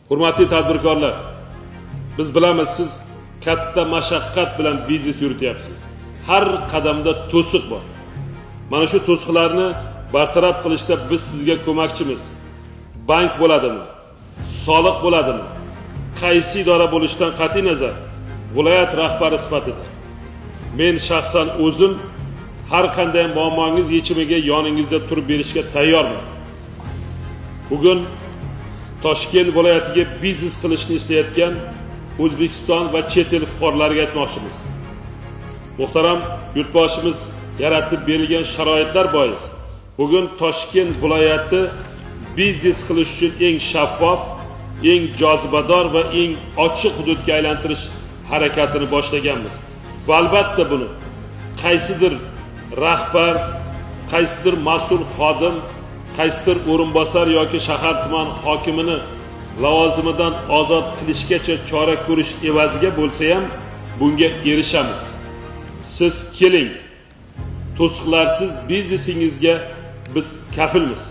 Hurmatli tadbirkorlar, biz bilamiz, siz katta mashaqqat bilan biznes yurityapsiz. Har qadamda to'siq bor. Mana shu to'siqlarni bartaraf qilishda biz sizga ko'makchimiz. Bank bo'ladimi? Soliq bo'ladimi? Qaysi idora bo'lishidan qat'iy nazar, viloyat rahbari sifatida men shaxsan o'zim har qanday muammongiz yechimiga yoningizda turib berishga tayyorman. Bugun Toshkent viloyatiga biznes qilishni istayotgan O'zbekiston va chet el fuqarolariga aytmoqchimiz. Muhtaram yurtboshimiz yaratib berilgan sharoitlar bois bugun Toshkent viloyati biznes qilish uchun eng shaffof, eng jozibador va eng ochiq hududga aylantirish harakatini boshlaganmiz. Va albatta buni qaysidir rahbar, qaysidir mas'ul xodim, qaysidir o'rinbosar yoki shahar tuman hokimini lavozimidan ozod qilishgacha chora ko'rish evaziga bo'lsa ham bunga erishamiz. Siz keling, to'siqlarsiz biznesingizga biz kafilmiz.